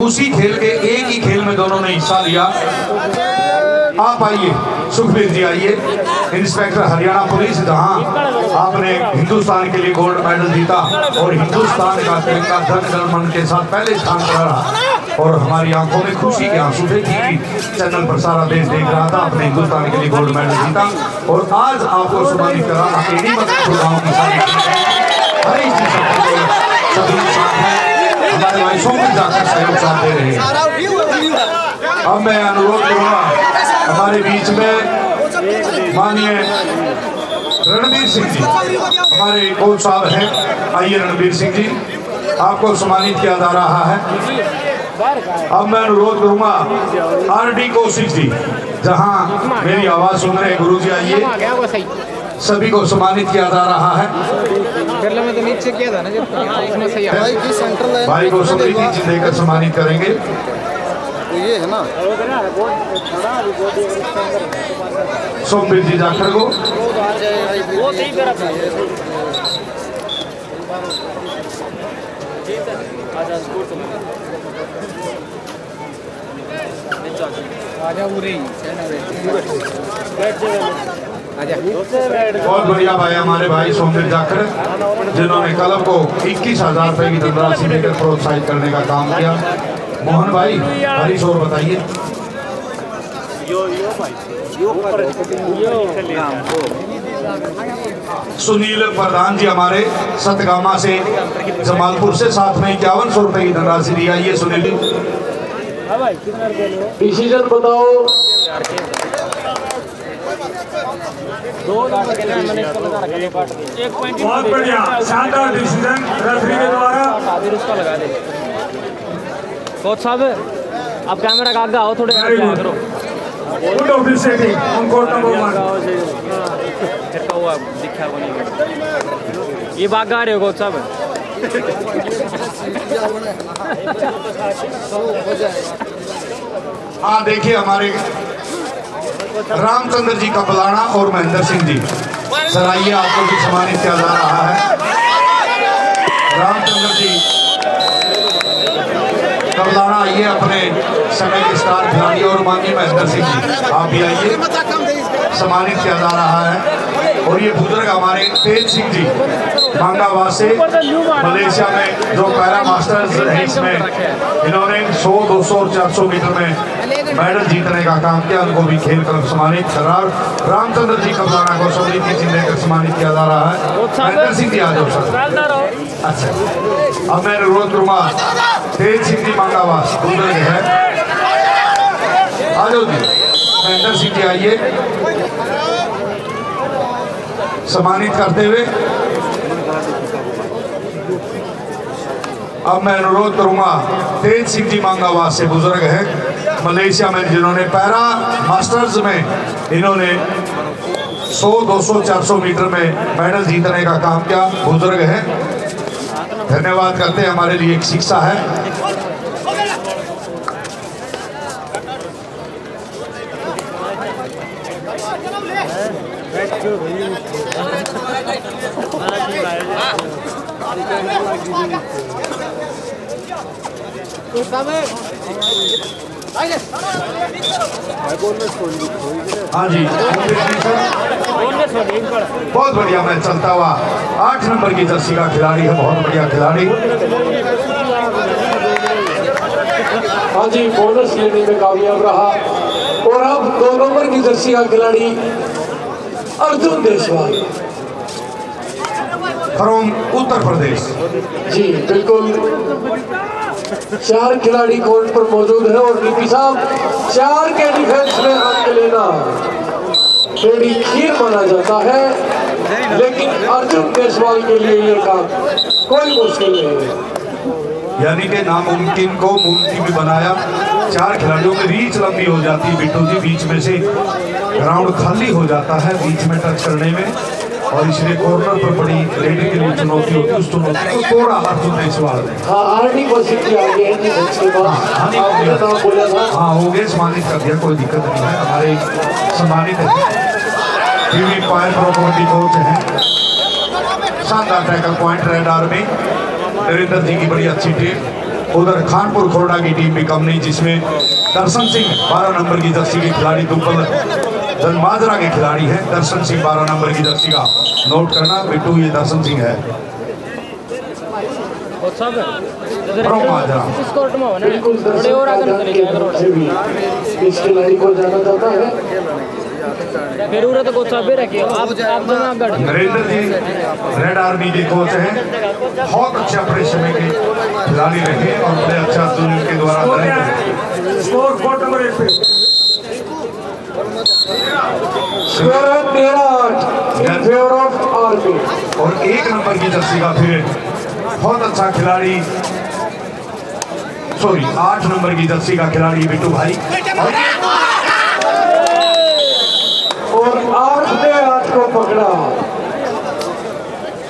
उसी खेल के एक ही खेल में दोनों ने हिस्सा लिया। आप आइए, सुखबीर जी आइए, इंस्पेक्टर हरियाणा पुलिस, जहां आपने हिंदुस्तान के लिए गोल्ड मेडल जीता और हिंदुस्तान का तिरंगा धन गण मन के साथ पहले स्थान पर रहा और हमारी आंखों में खुशी के आंसू थे कि चैनल पर सारा देश देख रहा था, आपने हिंदुस्तान के लिए गोल्ड मेडल जीता। और आज आपको सम्मानित करा अकेली गाँव की सारी हमारे भाई सोमन जाकर सहयोग साथ दे रहे हैं। अब मैं अनुरोध करूंगा हमारे बीच में माननीय रणबीर सिंह जी, हमारे कोच साहब हैं, आइए रणबीर सिंह जी, आपको सम्मानित किया जा रहा है। अब मैं अनुरोध करूंगा आरडी कौशिक जी, जहां मेरी आवाज सुन रहे गुरु जी, आइए, सभी को सम्मानित किया जा रहा है। में तो नीचे किया था ना, जब इसमें सही है। भाई को समृद्धि जी देकर सम्मानित करेंगे। तो ये है ना सोमवीर जी जाखड़ को बहुत बढ़िया भाई, हमारे भाई सोमवीर जाखड़, जिन्होंने क्लब को 21,000 रुपए की धनराशि देकर प्रोत्साहित करने का काम किया। मोहन भाई, हरीश और बताइए। सुनील प्रधान जी हमारे सतगामा से, जमालपुर से, साथ में 5100 रुपए की धनराशि दी। आइए सुनील जी, डिसीजन बताओ। बहुत बढ़िया, शानदार डिसीजन रेफरी के द्वारा। कोच साहब, आप कैमरा का आगे आओ, थोड़े करो। Good officiating on court number 1। दिखा को नहीं, ये बाग आ रहे हो कोच साहब। हाँ देखिए, हमारे रामचंद्र जी का बुलाना और महेंद्र सिंह जी, सर आइए, आपको भी सम्मानित किया जा रहा है। रामचंद्र जी कबलाना आइए, अपने समय के स्टार खिलाड़ी, और माननीय महेंद्र सिंह जी आप भी आइए, सम्मानित किया जा रहा है। और ये बुजुर्ग हमारे तेज सिंह जी मांगावास से, मलेशिया में जो पैरा मास्टर्स है, इसमें इन्होंने 100, 200 और 400 मीटर में मेडल जीतने का काम किया, उनको भी खेल कर सम्मानित करा। रामचंद्र जी कबलाना को समृद्धि जी देकर सम्मानित किया जा रहा है। महेंद्र सिंह जी आ जाओ सर। अच्छा, अब मैं अनुरोध करूंगा तेज सिंह जी मांगावास बुजुर्ग है, आ जाओ जी। महेंद्र सिंह जी आइए, सम्मानित करते हुए। अब मैं अनुरोध करूंगा तेज सिंह जी मांगावास से, बुजुर्ग हैं, मलेशिया में, जिन्होंने पैरा मास्टर्स में इन्होंने 100, 200, 400 मीटर में मेडल जीतने का काम किया, बुजुर्ग हैं। धन्यवाद करते हैं, हमारे लिए एक शिक्षा है। हाँ जी, बहुत बढ़िया मैच चलता हुआ। 8 नंबर की जर्सी का खिलाड़ी है, बहुत बढ़िया खिलाड़ी। हाँ जी, बोनस लेने में कामयाब रहा। और अब 2 नंबर की जर्सी का खिलाड़ी अर्जुन देशवाल फ्रॉम उत्तर प्रदेश। जी बिल्कुल, 4 खिलाड़ी कोर्ट पर मौजूद है और नीति साहब 4 के डिफेंस में अंक लेना थोड़ी खीर माना जाता है, लेकिन अर्जुन देशवाल के लिए ये काम कोई मुश्किल नहीं है। यानी कि नामुमकिन को मुमकिन भी बनाया। 4 खिलाड़ियों में रीच लंबी हो जाती है बिट्टू जी, बीच में से ग्राउंड खाली हो जाता है बीच में टच करने में, और इसलिए कॉर्नर पर बड़ी रेडी के लिए चुनौती होती है। उस चुनौती को थोड़ा अर्जुन देशवाल ने आरडी कौशिक की आगे है कि उसके बाद हाँ हो गए, सम्मानित कर दिया, कोई दिक्कत नहीं है। हमारे सम्मानित है TV fire pro kabaddi coach हैं, शानदार tackle point red army, Narendra ji की बड़ी अच्छी टीम। उधर खानपुर खोड़ा की टीम भी कम नहीं, जिसमें दर्शन सिंह 12 नंबर की जर्सी के खिलाड़ी दुब्बल जनमाजरा के खिलाड़ी हैं। दर्शन सिंह 12 नंबर की जर्सी का नोट करना बिट्टू, ये दर्शन सिंह है। बिल्कुल इस खिलाड़ी को जाना जाता है। फिर उरे तो कोच साहब रखे आप नरेंद्र जी रेड आर्मी के कोच हैं, बहुत अच्छे अपने समय के खिलाड़ी रहे और बड़े अच्छा के द्वारा स्कोर कोर्ट नंबर 1 पे स्कोर है 13-8 इन फेवर ऑफ आर्मी। और 1 नंबर की जर्सी का फिर बहुत अच्छा खिलाड़ी, सॉरी 8 नंबर की जर्सी का खिलाड़ी बिट्टू भाई, और 8 ने 8 को पकड़ा।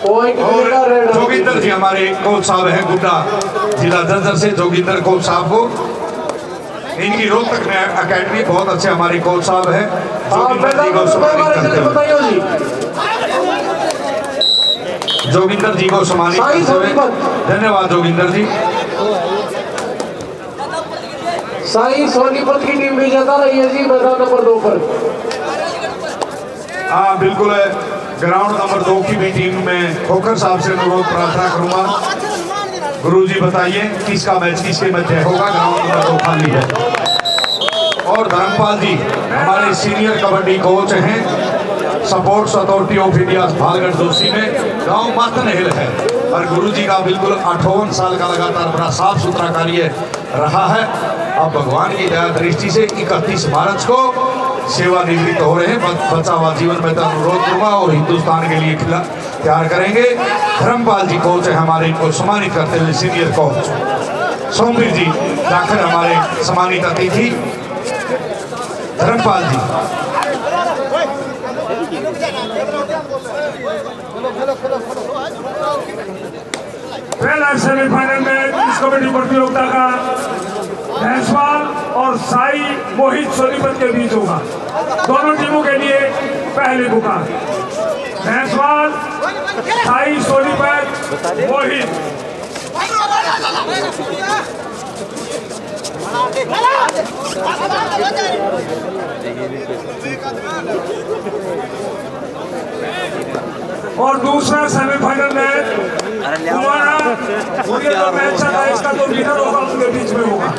पॉइंट मिलेगा रेड आर्मी। जोगिंदर जी हमारे कोच साहब हैं गुड्डा जिला जर्जर से, जोगिंदर कोच साहब को, इनकी रोहतक में अकेडमी, बहुत अच्छे हमारे कोच साहब हैं। जोगिंदर जी को सम्मानित करते हुए, जोगिंदर जी को सम्मानित करते हुए धन्यवाद जोगिंदर जी। साई सोनीपत की टीम भी जता रही है जी मैदान नंबर 2 पर। हाँ बिल्कुल है, ग्राउंड नंबर 2 की भी टीम में खोखर साहब से अनुरोध प्रार्थना करूंगा, गुरुजी बताइए किसका मैच किसके मध्य होगा। ग्राउंड नंबर 2 खाली है। और धर्मपाल जी हमारे सीनियर कबड्डी कोच हैं, sports authority of India Bhalgarh Joshi में, गांव मातनहिल है। और गुरुजी का बिल्कुल 58 साल का लगातार बड़ा साफ सुथरा कार्य रहा है। अब भगवान की दया दृष्टि से 31 मार्च को सेवानिवृत्त हो रहे हैं। बचा हुआ जीवन में तो अनुरोध करूंगा और हिंदुस्तान के लिए तैयार करेंगे। धर्मपाल जी कोच है हमारे, इनको सम्मानित करते हुए सीनियर कोच सोमवीर जी जाकर हमारे सम्मानित अतिथि धर्मपाल जी। पहला सेमीफाइनल में इस कबड्डी प्रतियोगिता का भैंसवाल और साई मोहित सोनीपत के बीच होगा। दोनों टीमों के लिए पहली पुकार, भैंसवाल साई सोनीपत मोहित। और दूसरा सेमीफाइनल में हमारा जो मैच चल रहा है इसका जो विनर होगा उनके बीच में होगा,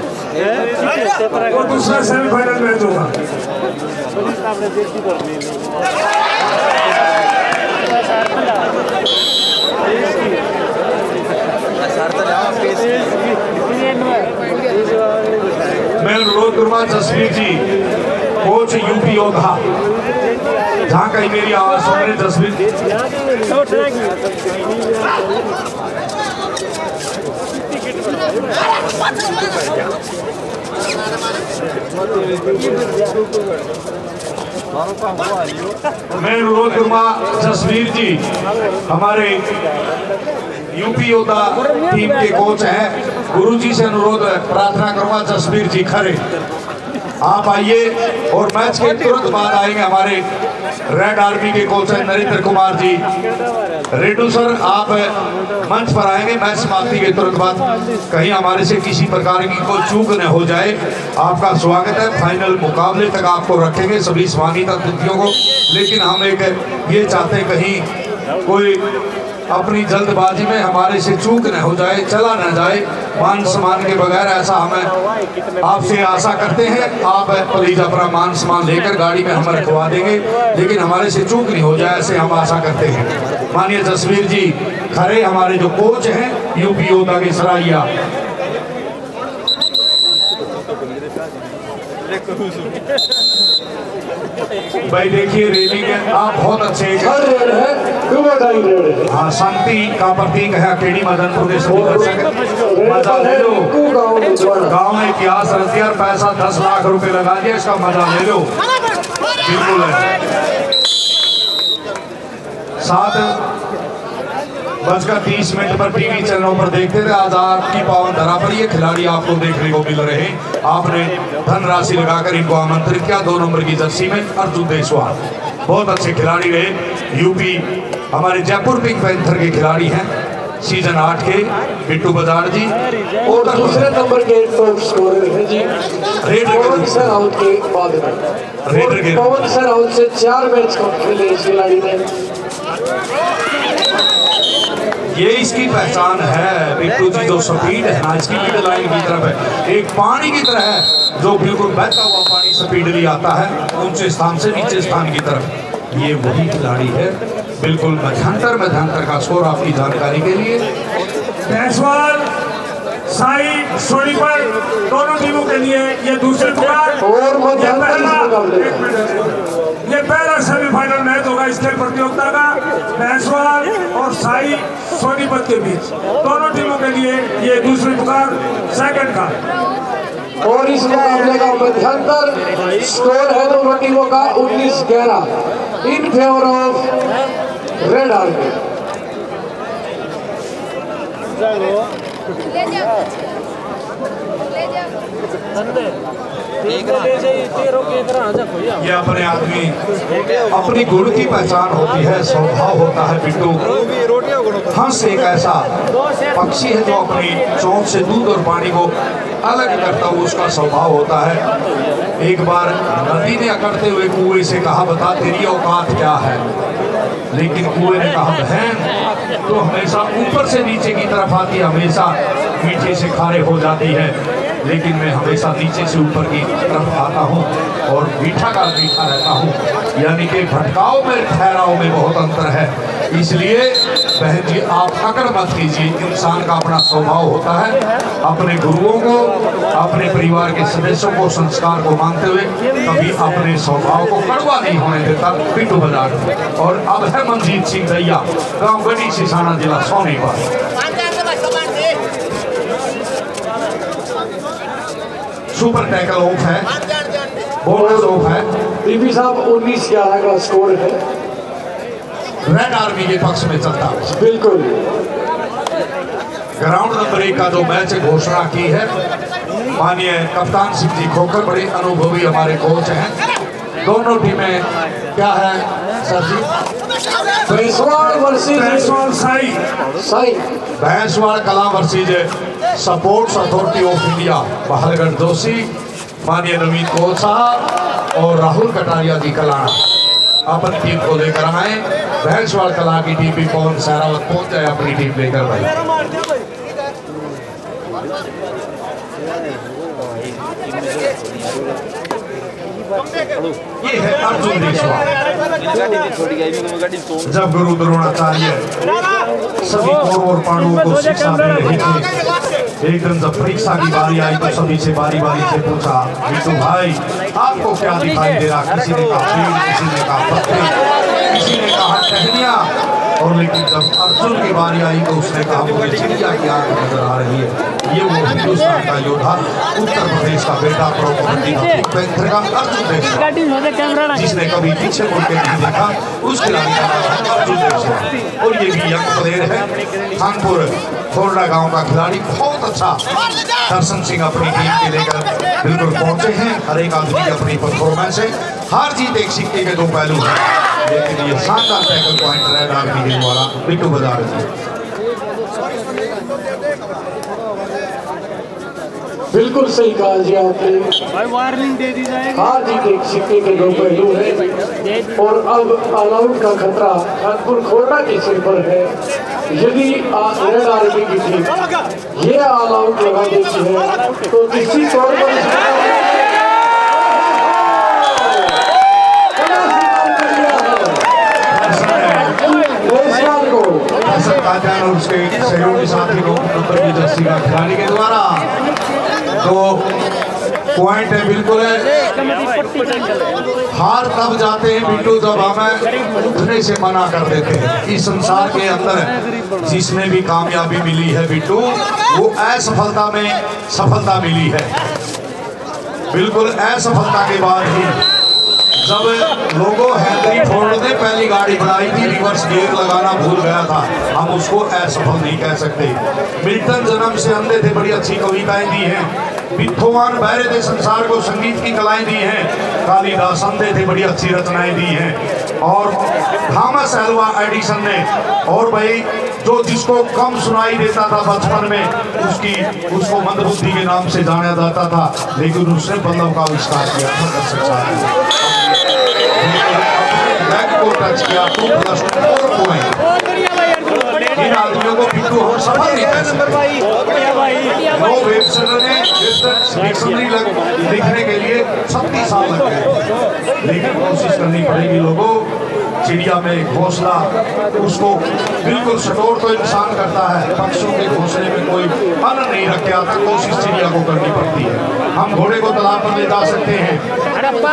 और दूसरा सेमीफाइनल मैच होगा। मैं अनुरोध करूंगा जसवीर जी कोच यूपी योद्धा, जहाँ कहीं मेरी आवाज सुन रहे जसवीर मैं अनुरोध करूंगा जसवीर जी हमारे यूपी योद्धा टीम के कोच हैं, गुरुजी से अनुरोध प्रार्थना करूंगा जसवीर जी खरे आप आइए। और मैच के तुरंत बाद आएंगे हमारे रेड आर्मी के कोच हैं नरेंद्र कुमार जी। रेडू सर आप मंच पर आएंगे मैच समाप्ति के तुरंत बाद, कहीं हमारे से किसी प्रकार की कोई चूक न हो जाए। आपका स्वागत है, फाइनल मुकाबले तक आपको रखेंगे सभी सम्मानित अतिथियों को। लेकिन हम एक ये चाहते हैं कहीं कोई अपनी जल्दबाजी में हमारे से चूक न हो जाए, चला न जाए मान सम्मान के बगैर, ऐसा हमें आपसे आशा करते हैं। आप प्लीज अपना मान सम्मान लेकर गाड़ी में हम रखवा देंगे, लेकिन हमारे से चूक नहीं हो जाए ऐसे हम आशा करते हैं। माननीय जसवीर जी खरे हमारे जो कोच हैं यूपी योद्धा के सराइया। भाई देखिए रेलिंग है, आप बहुत अच्छे हाँ शांति का प्रतीक है अकेडी मदनपुर के सभी दर्शक मजा ले लो। गांव में इतिहास रच दिया, पैसा 10 लाख रुपए लगा दिया, इसका मजा ले लो। बिल्कुल है 7:30 पर टीवी चैनलों पर देखते थे, आज आपकी पावन धरा पर ये खिलाड़ी आपको देखने को मिल रहे हैं। आपने धनराशि लगाकर इनको आमंत्रित किया। 2 नंबर की जर्सी में अर्जुन देशवाल बहुत अच्छे खिलाड़ी रहे, यूपी हमारे जयपुर पिंक पैंथर के खिलाड़ी हैं। सीजन 8 के बिट्टू बजाड़ जी। और दूसरे नंबर के टॉप स्कोरर हैं जी पवन सराउत के बाद में। रेडर पवन सराउत से 4 मैच कम खेले इस खिलाड़ी ने। ये इसकी पहचान है बिट्टू जी, जो स्पीड है ना इसकी मिड लाइन की तरफ है, एक पानी की तरह है जो बिल्कुल बहता हुआ पानी स्पीडली आता है ऊंचे स्थान से नीचे स्थान की तरफ। ये वही खिलाड़ी है। बिल्कुल मध्यांतर का स्कोर आपकी जानकारी के लिए। जायसवाल साई सोनीपत दोनों टीमों के लिए ये दूसरे टुकड़ा और मध्यांतर इस मुकाबले ये पहला सेमीफाइनल मैच होगा इस खेल प्रतियोगिता का जायसवाल और साई सोनीपत के बीच। दोनों टीमों के लिए ये दूसरी पुकार सेकंड का। और इस मुकाबले का मध्यांतर स्कोर है दोनों टीमों का 19-11 in favour of red army. ये अपने आदमी अपनी गुण की पहचान होती है, स्वभाव होता है। बिट्टू हंस एक ऐसा पक्षी है जो अपनी चोंच से दूध और पानी को अलग करता हुआ उसका स्वभाव होता है। एक बार नदी ने अकड़ते हुए कुएं से कहा, बता तेरी औकात क्या है। लेकिन कुएं ने कहा, बहन तो हमेशा ऊपर से नीचे की तरफ आती है, हमेशा मीठे से खारे हो जाती है, लेकिन मैं हमेशा नीचे से ऊपर की तरफ आता हूँ और मीठा का मीठा रहता हूँ। यानी कि भटकाव में ठहराव में बहुत अंतर है। इसलिए बहन जी आप अकड़ मत कीजिए, इंसान का अपना स्वभाव होता है। अपने गुरुओं को, अपने परिवार के सदस्यों को, संस्कार को मानते हुए कभी अपने स्वभाव को कड़वा नहीं होने देता बिट्टू बजाड़। और अब है मनजीत सिंह दैया, गाँव गढ़ी सिसाना, जिला सोनीपत। सुपर टैकल ऑफ है, बोनस ऑफ है। टीपी साहब 19-11 का स्कोर है रेड आर्मी के पक्ष में चलता है। बिल्कुल। ग्राउंड नंबर 1 का जो मैच घोषणा की है माननीय कप्तान सिंह जी खोखर, बड़े अनुभवी हमारे कोच हैं। दोनों टीमें क्या है सर जी? भैंसवाड़ वर्सेस साई। भैंसवाड़ कला versus supports authority of India, Bahalgarh Joshi, माननीय नवीन कोच साहब और राहुल कटारिया जी कलाना अपनी टीम को लेकर आए। भैंसवाड़ कला की टीम भी पवन सहरावत पहुंच जाए अपनी टीम लेकर भाई। ये है अर्जुन देशवाल। जब गुरु द्रोणाचार्य सभी कौरव और पांडवों को शिक्षा दे रहे थे, एक दिन जब परीक्षा की बारी आई तो सभी से बारी बारी से पूछा, बिट्टू भाई आपको क्या दिखाई दे रहा? किसी ने कहा पेड़, किसी ने कहा पत्ते, किसी ने कहा टहनियां। और लेकिन जब अर्जुन की बारी आई तो उसने कहा मुझे चिड़िया की आंख नजर आ रही है। ये वो हिंदुस्तान का योद्धा, उत्तर प्रदेश का बेटा, प्रो-कबड्डी का पिंक पैंथर का अर्जुन देशवाल, जिसने कभी पीछे मुड़ के नहीं देखा, उस खिलाड़ी का नाम है अर्जुन देशवाल। और ये भी यंग प्लेयर है, खानपुर खोरडा गांव का खिलाड़ी, बहुत अच्छा। दर्शन सिंह अपनी टीम के लेकर बिल्कुल पहुंचे हैं। हर एक आदमी की अपनी परफॉर्मेंस है, हार जीत एक सिक्के के दो पहलू हैं, लेकिन ये शानदार टैकल पॉइंट रेड आर्मी के द्वारा बिट्टू बजाड़ जी। बिल्कुल सही कहा जी आपने। वार्निंग दे दी जाएगी। हार जीत एक सिक्के के दो पहलू है और अब ऑल आउट का खतरा खानपुर खोरडा के सिर पर है। यदि रेड आर्मी की टीम ये ऑल आउट लगा देती है तो निश्चित तौर पर और उसके सहयोगी साथी लोग नंबर की जर्सी का खिलाड़ी के द्वारा तो पॉइंट है। बिल्कुल है, हार तब जाते हैं बिट्टू जब हमें उठने से मना कर देते हैं। इस संसार के अंदर जिसमें भी कामयाबी मिली है बिट्टू, वो असफलता में सफलता मिली है। बिल्कुल असफलता के बाद ही जब लोगों हेनरी फोर्ड ने पहली गाड़ी बनाई थी, रिवर्स गियर लगाना भूल गया था, हम उसको असफल नहीं कह सकते। मिल्टन जन्म से अंधे थे, बड़ी अच्छी कविताएं दी हैं। बिथोवन बहरे थे, संसार को संगीत की कलाएं दी हैं। कालिदास अंधे थे, बड़ी अच्छी रचनाएं दी हैं। और थॉमस एल्वा एडिसन ने और भाई जो जिसको कम सुनाई देता था बचपन में उसको मंदबुद्धि के नाम से जाना जाता था, लेकिन उसने बल्लभ का आविष्कार किया था। बैग को टच किया 2+2 पॉइंट। इन आदमियों को बिट्टू हम सफल नहीं कह सकते। नो वेबसाइटर ने डिक्शनरी लिखने के लिए 36 साल लग गए, लेकिन कोशिश करनी पड़ेगी लोगों। चिड़िया में एक घोंसला, उसको बिल्कुल सटोर तो इंसान करता है, पक्षियों के घोंसले में कोई अन्न नहीं रख के आता, कोशिश चिड़िया को करनी पड़ती है। हम घोड़े को तालाब पर ले जा सकते हैं,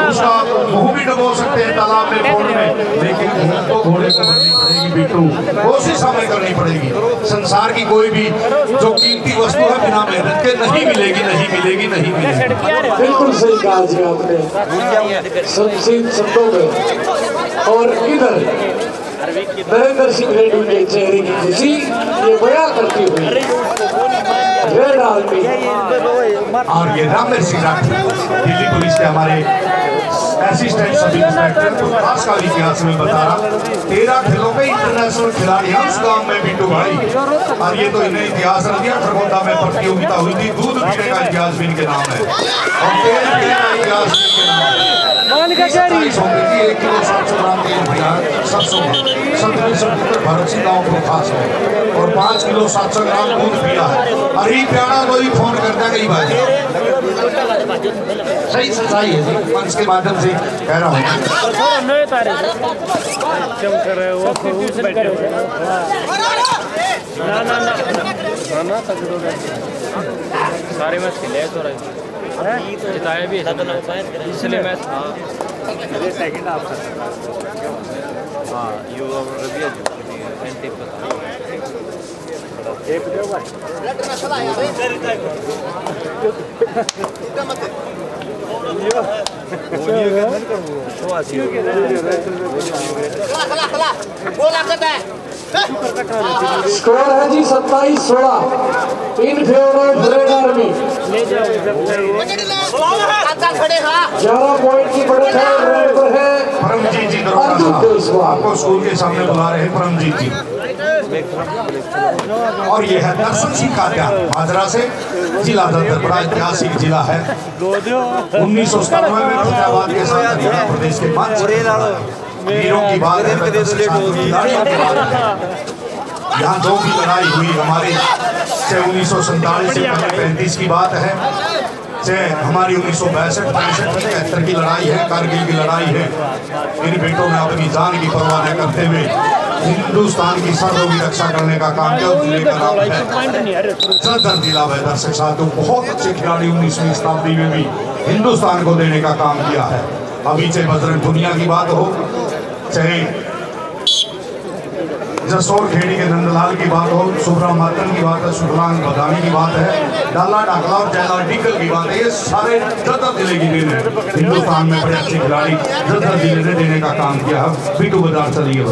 उसका मुंह भी डुबो सकते हैं तालाब में फोड़ में, लेकिन मुंह तो घोड़े को करनी पड़ेगी बिट्टू, कोशिश हमें करनी पड़ेगी। संसार की कोई भी जो कीमती वस्तु है बिना मेहनत के नहीं मिलेगी, नहीं मिलेगी, नहीं मिलेगी। बिल्कुल सही कहा जी आपने शब्दों में। और इधर नरेंद्र सिंह रेड्डी के चेहरे की खुशी ये बयां करती हुई रेड आर्मी और ये रामवीर सिंह राठी दिल्ली पुलिस के हमारे असिस्टेंट सब इंस्पेक्टर खास का इतिहास में बता रहा। 13 खेलों में इंटरनेशनल खिलाड़ी हैं उस गांव में बिट्टू भाई, और ये तो इन्हें इतिहास रख दिया। खरगोदा में प्रतियोगिता हुई थी, दूध पीने का इतिहास भी इनके नाम है और तेल पीने का इतिहास भी इनके नाम है। 1 किलो 700 ग्राम तेल पिया सरसों भरत सिंह गाँव को खास है, और 5 किलो 700 ग्राम दूध पिया है। और ही प्यारा तो ही फोन करता कई बार, सही सच्चाई है जी, मंच के माध्यम से कह रहा हूँ। सारे मैच खेले तो जिताया भी इसलिए मैच सेकंड हाफ हाँ यू रबिया स्कोर है जी 27-16 in favour of red army. 11 point की बढ़त है, रेड पर है परमजीत जी दरोगा साहब, आपको स्कूल के सामने बुला रहे हैं परमजीत जी। और ये है दर्शन सिंह का माजरा से जिला दफ्तर, बड़ा ऐतिहासिक जिला है। 1997 में फतेहाबाद के साथ हरियाणा प्रदेश के 5 वीरों की बात है, खिलाड़ियों की बात है। यहाँ जो भी लड़ाई हुई हमारी, चाहे 1947 से 35 की बात है, चाहे हमारी 1962, 65, 71 की लड़ाई है, कारगिल की लड़ाई है, इन बेटों ने अपनी जान की परवाह न करते हुए हिंदुस्तान की सरहदों की रक्षा करने का काम किया। जिले का नाम है जर्जर जिला है। दर्शक साथियों, बहुत अच्छे खिलाड़ी 19वीं शताब्दी में भी हिंदुस्तान को देने का काम किया है। अभी चाहे बजरंग पुनिया की बात हो, चाहे जसोर खेड़ी के नंदलाल की बात हो, सुब्रम मातन की बात है, सुखलांग बदामी की बात है, डाला डाकला और जयलाल डिकल की बात है, ये सारे जर्जर जिले की देन है। हिंदुस्तान में बड़े अच्छे खिलाड़ी जर्जर जिले ने देने का काम किया है। बिट्टू बाजार चलिए।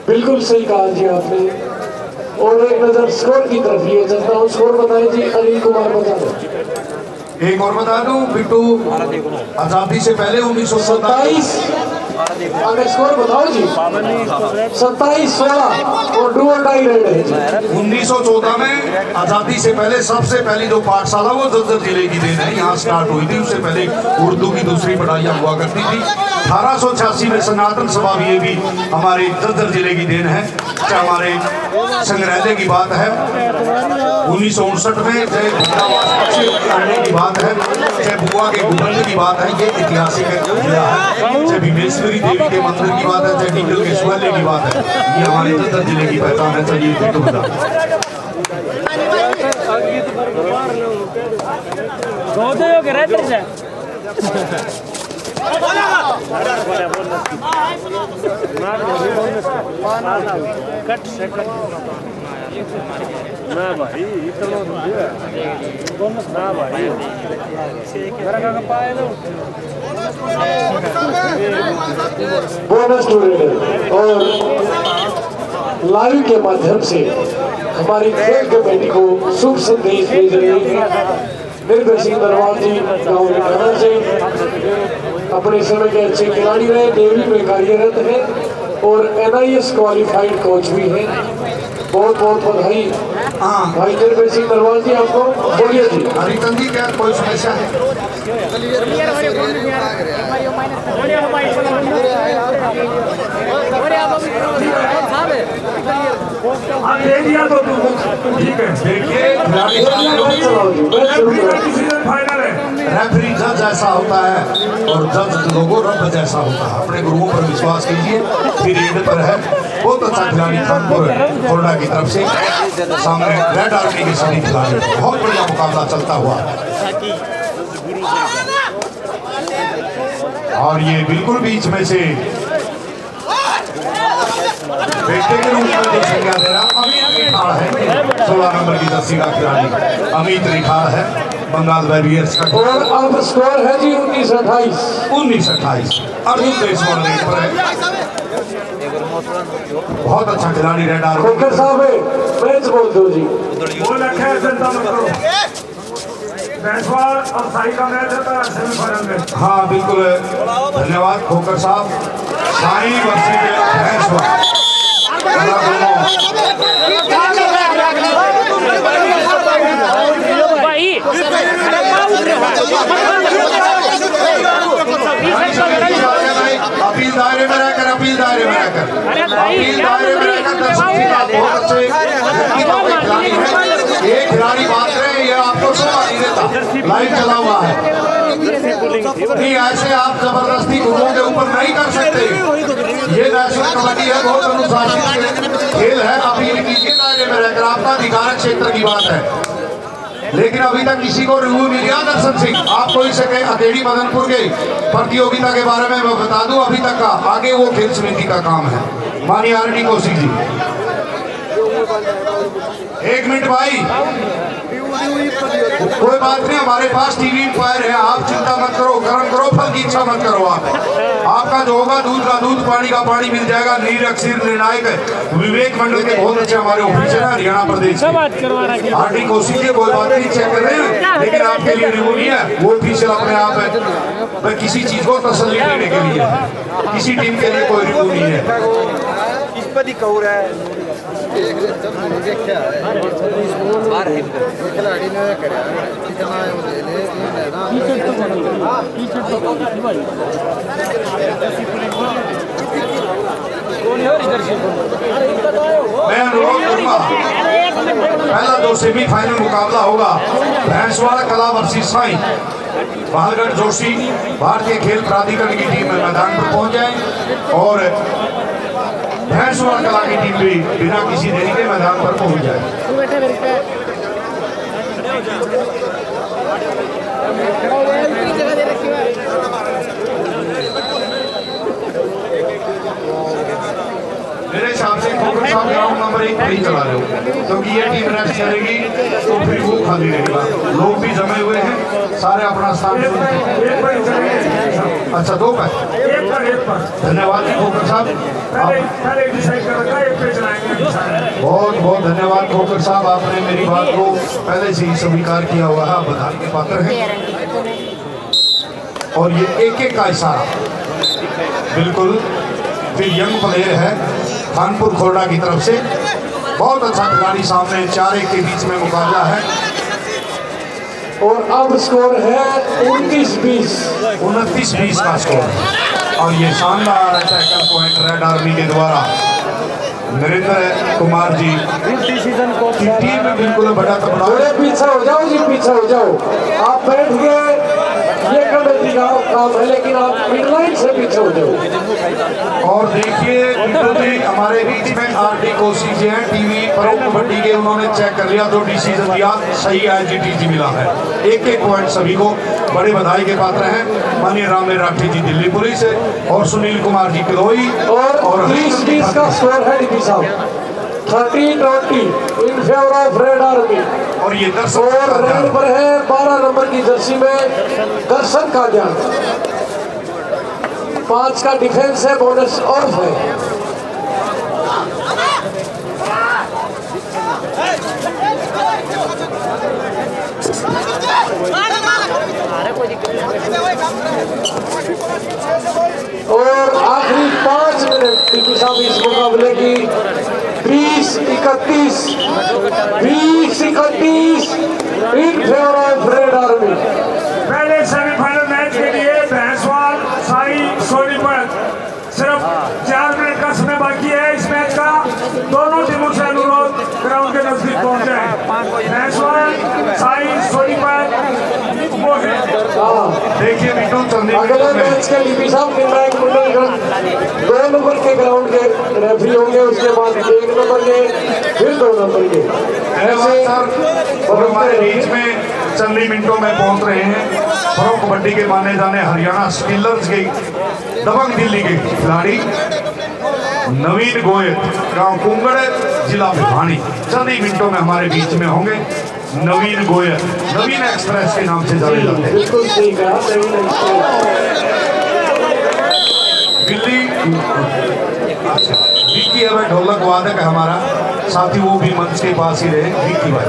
बिल्कुल सही कहा जी आपने। और एक नजर स्कोर की तरफ लिए चलता हूँ। स्कोर बताएं जी, अनिल कुमार बता दो। एक और बता दूं, बिट्टू आजादी से पहले 1927 अगर स्कोर बताओ जी 27-16 और डू और डाई रेड है। 1914 में आजादी से पहले सबसे पहली जो पाठशाला वो जर्जर जिले की देन है, यहाँ स्टार्ट हुई थी। उससे पहले उर्दू की दूसरी पढ़ाइयाँ हुआ करती थी। 1886 में सनातन सभा भी, ये भी हमारे जर्जर जिले की देन है। चाहे हमारे संग्रहालय की बात है 1959 में, चाहे भंडावास की बात है, चाहे बुआ के गुबंद की बात है, ये ऐतिहासिक जिला है। चाहे भीमेश्वरी देवी के मंदिर की बात है, चाहे टिकल के शिवालय की बात है, ये हमारे जर्जर जिले की पहचान है। चलिए बिट्टू बता ना भाई ना भाई बोनस टूर्नामेंट और लाइव के माध्यम से हमारी खेल कमेटी को शुभ संदेश भेज रही निर्भय सिंह दरबार जी गाँव के से अपने समय के अच्छे खिलाड़ी रहे, देवी में कार्यरत है और NIS क्वालिफाइड कोच भी हैं। बहुत बहुत बधाई हाँ भाई निर्भय सिंह नरवाल जी, आपको बोलिए जी। हरितन जी, क्या कोई समस्या है? हाँ दे दिया तो ठीक है। देखिए खिलाड़ी चलाओ जी, मैं शुरू करूँ। डिसीजन फाइनल है। रेफरी जज ऐसा होता है और जज लोगों रब जैसा होता है। अपने गुरुओं पर विश्वास कीजिए। फिर एंड पर है बहुत अच्छा खिलाड़ी खानपुर कोरडा की तरफ से, सामने रेड आर्मी के सभी खिलाड़ी, बहुत बढ़िया मुकाबला चलता हुआ। और ये बिल्कुल बीच में से बेटे के रूप में जो संज्ञा दे रहा अमित रिखाड़ है, 16 नंबर की जर्सी का खिलाड़ी अमित रिखाड़ है, बंगाल वॉरियर्स का। और अब स्कोर है जी 19-28। 19-28 अर्जुन देशवाल रेट पर है। बहुत अच्छा खिलाड़ी रेड आर्मी। खोकर साहब मैच बोल दो जी। वो लक्ष्य है, चिंता मत करो। भैंसवाल और साई का मैच है सेमीफाइनल में। हाँ बिल्कुल, धन्यवाद खोकर साहब। साई वर्सेस भैंसवाल। अपील दायरे में रहकर, अपील दायरे में रहकर, अपील दायरे में रहकर दर्शक जी, आप बहुत अच्छे खिलाड़ी हैं। ये खिलाड़ी बात करें, ये आपको शोभा नहीं देता, लाइव चला हुआ है। नहीं ऐसे आप जबरदस्ती गुरुओं के ऊपर नहीं कर सकते। ये नेशनल कबड्डी है, बहुत अनुशासित खेल है। अपील कीजिए दायरे में रहकर, आपका अधिकार क्षेत्र की बात है। लेकिन अभी तक किसी को रिव्यू नहीं दिया। दर्शन सिंह, आपको इसे अकेडी मदनपुर के प्रतियोगिता के बारे में मैं बता दूं, अभी तक का आगे वो खेल समिति का काम है। माननीय RD कौशिक जी, 1 मिनट भाई, कोई बात नहीं, हमारे पास टीवी फायर है, आप चिंता मत करो, गर्म करो, फल की इच्छा मत करो। आपका जो होगा दूध का दूध, पानी का पानी मिल जाएगा। नीरक्षीर निर्णायक विवेक मंडल के बहुत अच्छे हमारे ऑफिसर है हरियाणा प्रदेश के। RD कौशिक जी, कोई बात नहीं, चेक कर रहे हैं, लेकिन आपके लिए रिव्यू नहीं है, वो ऑफिसर अपने आप है। मैं किसी चीज को तसल्ली देने के लिए, किसी टीम के लिए कोई रिव्यू नहीं है। खिलाड़ी ने करा कितना है ना। मैं अनुरोध करूंगा, पहला जो सेमीफाइनल मुकाबला होगा भैंसवाड़ा कला वर्सेस साई, बालगढ़ जोशी भारतीय खेल प्राधिकरण की टीम में मैदान पर पहुंच जाए और भैंसवाड़ा कला की टीम भी बिना किसी देरी के मैदान पर पहुंच जाए। मेरे हिसाब से खोकर साहब ग्राउंड नंबर 1 पर ही चला रहे हो, क्योंकि ये टीम रेस्ट करेगी तो फिर वो खाली रहेगा। लोग भी जमे हुए हैं, सारे अपना स्थान। अच्छा 2 पर, धन्यवाद जी खोकर साहब, बहुत बहुत धन्यवाद खोकर साहब, आपने मेरी बात को पहले से ही स्वीकार किया हुआ है, बधाई के पात्र हैं। और ये एक का इशारा बिल्कुल फिर यंग प्लेयर है खानपुर खोरडा की तरफ से, बहुत अच्छा खिलाड़ी सामने, 4-1 के बीच में मुकाबला है। और अब स्कोर है 29-20। 29-20 का स्कोर। और ये शानदार टैकल पॉइंट रेड आर्मी के द्वारा नरेंद्र कुमार जी की टीम में बिल्कुल बड़ा तबड़ा। थोड़े पीछे हो जाओ जी, पीछे हो जाओ, आप बैठ गए, ये कमेटी का काम है, लेकिन आप मिडलाइन से पीछे हो जाओ। और देखिए जी हमारे बीच में RD कौशिक जी हैं, टीवी प्रो कबड्डी के, उन्होंने चेक कर लिया, जो डिसीजन दिया सही IGTG मिला है। 1-1 पॉइंट सभी को, बड़े बधाई के पात्र हैं माननीय राम राठी जी दिल्ली पुलिस और सुनील कुमार जी किलोई। और 30-20 का स्कोर है डीपी साहब, 30-20 in favour of red army. और ये और रेड पर है 12 नंबर की जर्सी में दर्शन का ज्ञान। 5 का डिफेंस है, बोनस ऑफ है। और आखिरी 5 मिनट टीपी साहब इस मुकाबले की 20-31 in favour of red army. पहले सेमीफाइनल मैच के लिए भैंसवाल साई सोनीपत सिर्फ 4 मिनट का समय बाकी है इस मैच का। दोनों टीमों से अनुरोध ग्राउंड के नजदीक पहुंच जाए। भैंसवाल साई सोनीपत मोहित। देखिए बिट्टू चंदी अगले मैच के टीपी साहब निर्णायक मंडल 2 नंबर के ग्राउंड के रेफरी होंगे, उसके बाद 1 नंबर के, फिर 2 नंबर के, ऐसे और हमारे बीच में चंद ही मिनटों में पहुंच रहे हैं प्रो कबड्डी के माने जाने हरियाणा स्किलर्स के दबंग दिल्ली के खिलाड़ी नवीन गोयल, गांव कुंगड़, जिला भिवानी। चंद ही मिनटों में हमारे बीच में होंगे नवीन गोयल, नवीन एक्सप्रेस के नाम से जाने जाते हैं। बिल्कुल सही कहा, नवीन एक्सप्रेस। दिल्ली विक्की है भाई, ढोलक वादक है हमारा साथी, वो भी मंच के पास ही रहे। विक्की भाई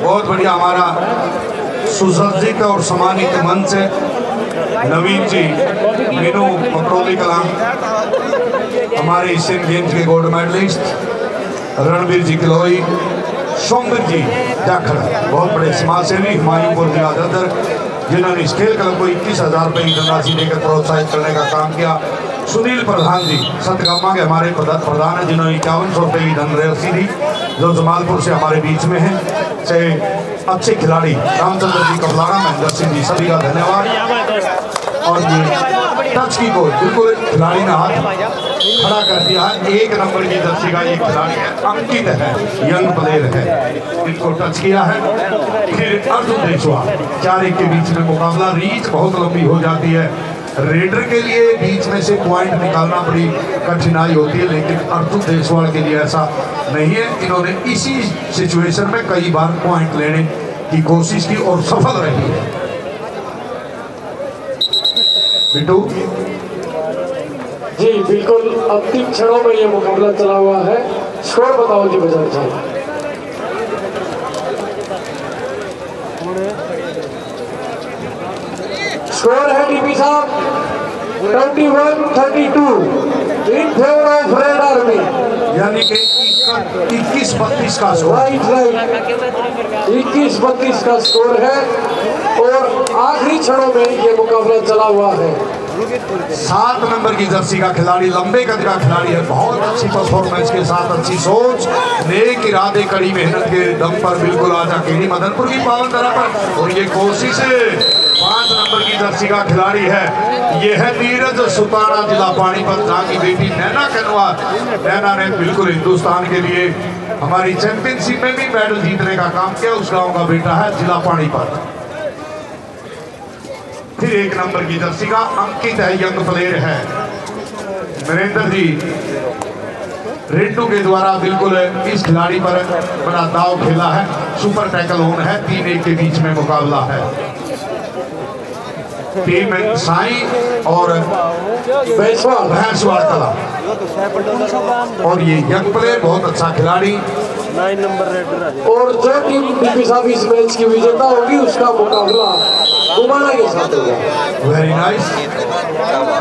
बहुत बढ़िया हमारा सुसज्जित और सम्मानित मंच है। नवीन जी, मीनू पकड़ोली कलाम, हमारे एशियन गेम्स के गोल्ड मेडलिस्ट, रणवीर जी किलोई, सोमवीर जी जाखड़, बहुत बड़े समाज सेवी, हुमायूंपुर जिला ददर, जिन्होंने इस खेल क्लब को 21,000 रुपये की धनराशि देकर प्रोत्साहित करने का काम किया। सुनील प्रधान जी सतगामा के हमारे प्रधान हैं, जिन्होंने 5100 रुपये की धनराशि दी, जो जमालपुर से हमारे बीच में हैं। से अच्छे खिलाड़ी रामचंद्र जी कपलाना, महेंद्र सिंह जी, सभी का धन्यवाद। और ये टच की को बिल्कुल खिलाड़ी ने हाथ खड़ा कर दिया है। 1 नंबर की जर्सी का ये खिलाड़ी है, अंकित है, यंग प्लेयर है, इनको टच किया है। फिर अर्जुन देशवाल, 4-1 के बीच में मुकाबला। रीच बहुत लंबी हो जाती है, रेडर के लिए बीच में से पॉइंट निकालना बड़ी कठिनाई होती है, लेकिन अर्जुन देशवाल के लिए ऐसा नहीं है। इन्होंने इसी सिचुएशन में कई बार पॉइंट लेने की कोशिश की और सफल रही है। बिट्टू जी बिल्कुल, अंतिम क्षणों में ये मुकाबला चला हुआ है। स्कोर बताओ जी बजाज साहब। स्कोर है टीपी साहब 21-32 in favour of red army. यानी कि 21-32 का स्कोर। राइट 21-32 का स्कोर है और आखिरी क्षणों में ये मुकाबला चला हुआ है। 7 नंबर की जर्सी का खिलाड़ी, लंबे कद का खिलाड़ी है, बहुत अच्छी परफॉर्मेंस के साथ, अच्छी सोच, नेक इरादे, कड़ी मेहनत के दम पर बिल्कुल आजा केड़ी मदनपुर की पावन तरह पर। और ये कोशिश 5 नंबर की जर्सी का खिलाड़ी है, ये है नीरज सुताना, जिला पानीपत, जहाँ की बेटी नैना कनवार। नैना ने बिल्कुल हिंदुस्तान के लिए हमारी चैंपियनशिप में भी मेडल जीतने का काम किया, उस गाँव का बेटा है, जिला पानीपत। फिर 1 नंबर की जर्सी का अंकित है, यंग प्लेयर है, नरेंद्र जी रेड्डू के द्वारा बिल्कुल इस खिलाड़ी पर बड़ा दाव खेला है। सुपर टैकल ऑन है, 3-1 के बीच में मुकाबला है। टीम साई और भैंसवाल कला, और ये यंग प्लेयर बहुत अच्छा खिलाड़ी। 9 नंबर रेडर। और जो टीम टीपी साहब इस मैच की विजेता होगी उसका मुकाबला गुमाना के साथ होगा। वेरी नाइस,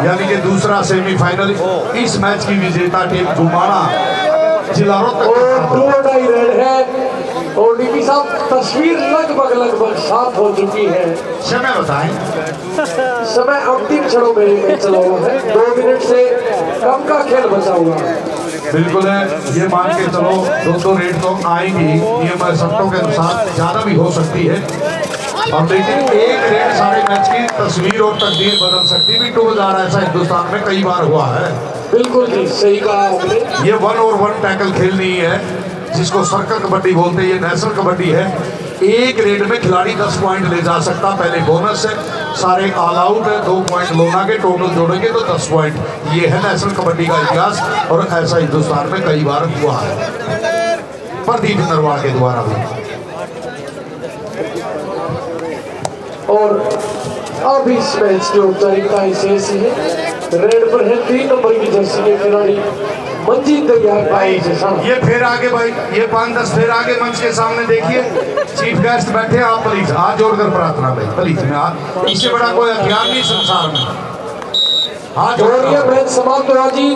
यानी कि दूसरा सेमीफाइनल इस मैच की विजेता टीम गुमाना जिला रोहतक। और 2 रेड है और टीपी साहब तस्वीर लगभग साफ हो चुकी है। समय बताएं। समय अंतिम क्षणों में चला हुआ है, 2 मिनट से कम का खेल बचा हुआ है। बिल्कुल है, ये मान के चलो 2 रेड तो आएंगी, नियम शर्तों के अनुसार ज्यादा भी हो सकती है, और लेकिन 1 रेड सारे मैच की तस्वीर और तकदीर बदल सकती है। भी 2000 ऐसा हिंदुस्तान में कई बार हुआ है। बिल्कुल जी, सही कहा आपने। ये 1 और 1 टैकल खेल नहीं है, जिसको सर्कल कबड्डी बोलते हैं, ये नेशनल कबड्डी है। 1 रेड में खिलाड़ी 10 पॉइंट ले जा सकता, पहले बोनस है, सारे ऑल आउट है, 2 पॉइंट लोना के, टोटल जोड़ेंगे तो 10 पॉइंट। ये है नेशनल कबड्डी का इतिहास, और ऐसा हिंदुस्तान में कई बार हुआ है, प्रदीप नरवाल के द्वारा भी। और अब इस मैच की औपचारिकता ऐसी है। रेड पर है 3 नंबर की जर्सी के खिलाड़ी मंजी तैयार भाई से सर ये फिर आगे भाई, ये 5-10 फिर आगे मंच के सामने देखिए। चीफ गेस्ट बैठे हैं, आप प्लीज हाथ जोड़कर प्रार्थना भाई, प्लीज में हाथ, इससे बड़ा कोई हथियार नहीं संसार में। हाथ और ये जोड़कर मैच समाप्त हुआ जी।